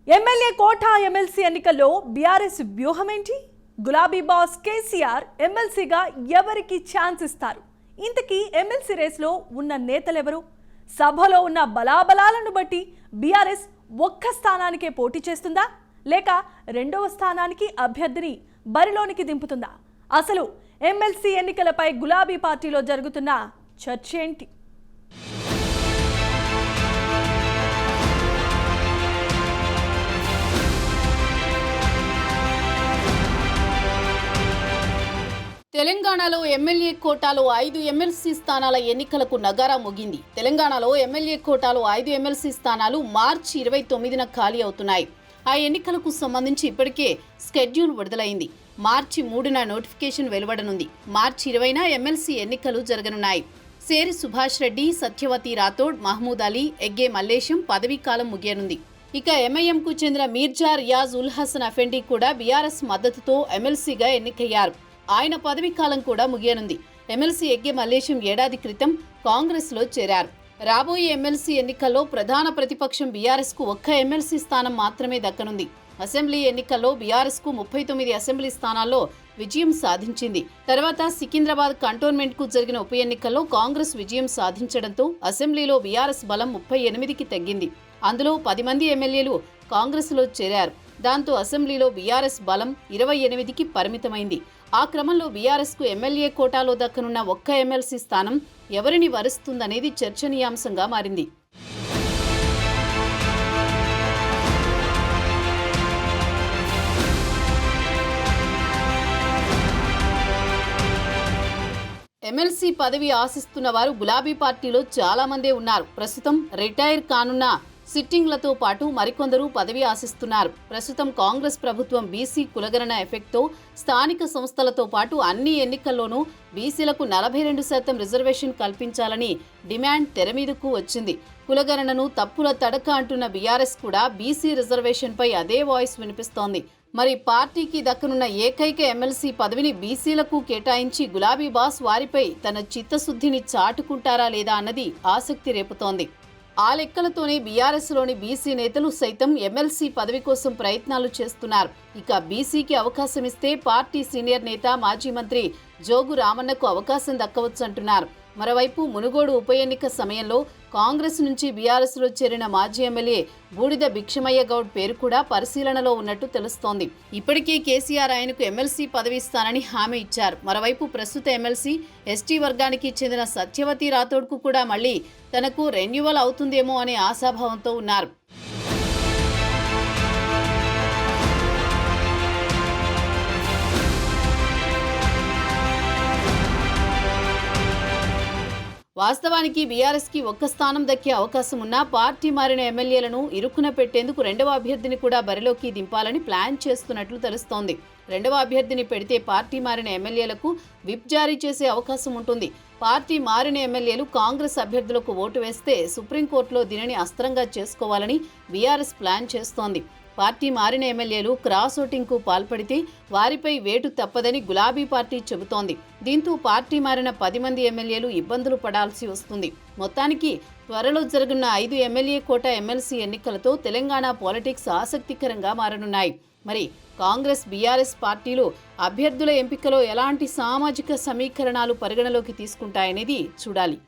MLA quota MLC ఎన్నికల్లో BRS వ్యూహం ఏంటి? గులాబీ బాస్ కేసీఆర్ ఎమ్మెల్సీగా ఎవరికి ఛాన్స్ ఇస్తారు? ఇంతకీ ఎమ్మెల్సీ రేస్లో ఉన్న నేతలెవరు? సభలో ఉన్న బలాబలాలను బట్టి బీఆర్ఎస్ ఒక్క స్థానానికే పోటీ చేస్తుందా, లేక రెండవ స్థానానికి అభ్యర్థిని బరిలోనికి దింపుతుందా? అసలు ఎమ్మెల్సీ ఎన్నికలపై గులాబీ పార్టీలో జరుగుతున్న చర్చ ఏంటి? తెలంగాణలో ఎమ్మెల్యే కోటాలో 5 ఎమ్మెల్సీ స్థానాల ఎన్నికలకు నగారా మోగింది. తెలంగాణలో ఎమ్మెల్యే కోటాలో 5 ఎమ్మెల్సీ స్థానాలు మార్చి 29న ఖాళీ అవుతున్నాయి. ఆ ఎన్నికలకు సంబంధించి ఇప్పటికే స్కెడ్యూల్ విడుదలైంది. మార్చి 3న నోటిఫికేషన్ వెలువడనుంది. మార్చి 20న ఎమ్మెల్సీ ఎన్నికలు జరగనున్నాయి. సేరి సుభాష్ రెడ్డి, సత్యవతి రాథోడ్, మహమూద్ అలీ, ఎగ్గే మల్లేశం పదవీకాలం ముగియనుంది. ఇక ఎంఐఎంకు చెందిన మీర్జా రియాజ్ ఉల్ హసన్ అఫెండి కూడా బీఆర్ఎస్ మద్దతుతో ఎమ్మెల్సీగా ఎన్నికయ్యారు. ఆయన పదవీకాలం కూడా ముగియనుంది. ఎమ్మెల్సీ ఎగ్గే మల్లేశం ఏడాది క్రితం కాంగ్రెస్లో చేరారు. రాబోయే ఎమ్మెల్సీ ఎన్నికల్లో ప్రధాన ప్రతిపక్షం బీఆర్ఎస్కు ఒక్క ఎమ్మెల్సీ స్థానం మాత్రమే దక్కనుంది. అసెంబ్లీ ఎన్నికల్లో బీఆర్ఎస్కు 39 అసెంబ్లీ స్థానాల్లో విజయం సాధించింది. తర్వాత సికింద్రాబాద్ కంటోన్మెంట్కు జరిగిన ఉప ఎన్నికల్లో కాంగ్రెస్ విజయం సాధించడంతో అసెంబ్లీలో బీఆర్ఎస్ బలం 38కి తగ్గింది. అందులో 10 మంది ఎమ్మెల్యేలు కాంగ్రెస్లో చేరారు. దాంతో అసెంబ్లీలో బీఆర్ఎస్ బలం 28కి పరిమితమైంది. ఆ క్రమంలో బీఆర్ఎస్కు ఎమ్మెల్యే కోటాలో దక్కనున్న ఒక్క ఎమ్మెల్సీ స్థానం ఎవరిని వరుస్తుందనేది చర్చనీయాంశంగా మారింది. ఎమ్మెల్సీ పదవి ఆశిస్తున్న వారు గులాబీ పార్టీలో చాలా మందే ఉన్నారు. ప్రస్తుతం రిటైర్ కానున్న సిట్టింగ్లతో పాటు మరికొందరు పదవి ఆశిస్తున్నారు. ప్రస్తుతం కాంగ్రెస్ ప్రభుత్వం బీసీ కులగణన ఎఫెక్ట్తో స్థానిక సంస్థలతో పాటు అన్ని ఎన్నికల్లోనూ బీసీలకు 42% రిజర్వేషన్ కల్పించాలని డిమాండ్ తెరమీదకు వచ్చింది. కులగణనను తప్పుల తడక అంటున్న బీఆర్ఎస్ కూడా బీసీ రిజర్వేషన్పై అదే వాయిస్ వినిపిస్తోంది. మరి పార్టీకి దక్కనున్న ఏకైక ఎమ్మెల్సీ పదవిని బీసీలకు కేటాయించి గులాబీ బాస్ వారిపై తన చిత్తశుద్ధిని చాటుకుంటారా లేదా అన్నది ఆసక్తి రేపుతోంది. ఆ లెక్కలతోనే బీఆర్ఎస్లోని బీసీ నేతలు సైతం ఎమ్మెల్సీ పదవి కోసం ప్రయత్నాలు చేస్తున్నారు. ఇక బీసీకి అవకాశం ఇస్తే పార్టీ సీనియర్ నేత మాజీ మంత్రి జోగు రామన్నకు అవకాశం దక్కవచ్చంటున్నారు. మరోవైపు మునుగోడు ఉప ఎన్నిక సమయంలో కాంగ్రెస్ నుంచి బీఆర్ఎస్లో చేరిన మాజీ ఎమ్మెల్యే బూడిద భిక్షమయ్య గౌడ్ పేరు కూడా పరిశీలనలో ఉన్నట్టు తెలుస్తోంది. ఇప్పటికే కేసీఆర్ ఆయనకు ఎమ్మెల్సీ పదవి ఇస్తానని హామీ ఇచ్చారు. మరోవైపు ప్రస్తుత ఎమ్మెల్సీ ఎస్టీ వర్గానికి చెందిన సత్యవతి రాథోడ్కు కూడా మళ్లీ తనకు రెన్యువల్ అవుతుందేమో అనే ఆశాభావంతో ఉన్నారు. వాస్తవానికి బీఆర్ఎస్కి ఒక్క స్థానం దక్కే అవకాశం ఉన్నా పార్టీ మారిన ఎమ్మెల్యేలను ఇరుక్కున పెట్టేందుకు రెండవ అభ్యర్థిని కూడా బరిలోకి దింపాలని ప్లాన్ చేస్తున్నట్లు తెలుస్తోంది. రెండవ అభ్యర్థిని పెడితే పార్టీ మారిన ఎమ్మెల్యేలకు విప్ జారీ చేసే అవకాశం ఉంటుంది. పార్టీ మారిన ఎమ్మెల్యేలు కాంగ్రెస్ అభ్యర్థులకు ఓటు వేస్తే సుప్రీంకోర్టులో దీనిని అస్త్రంగా చేసుకోవాలని బీఆర్ఎస్ ప్లాన్ చేస్తోంది. పార్టీ మారిన ఎమ్మెల్యేలు క్రాస్ ఓటింగ్కు పాల్పడితే వారిపై వేటు తప్పదని గులాబీ పార్టీ చెబుతోంది. దీంతో పార్టీ మారిన 10 మంది ఎమ్మెల్యేలు ఇబ్బందులు పడాల్సి వస్తుంది. మొత్తానికి త్వరలో జరగనున్న 5 ఎమ్మెల్యే కోట ఎమ్మెల్సీ ఎన్నికలతో తెలంగాణ పాలిటిక్స్ ఆసక్తికరంగా మారనున్నాయి. మరి కాంగ్రెస్ బీఆర్ఎస్ పార్టీలు అభ్యర్థుల ఎంపికలో ఎలాంటి సామాజిక సమీకరణాలు పరిగణలోకి తీసుకుంటాయనేది చూడాలి.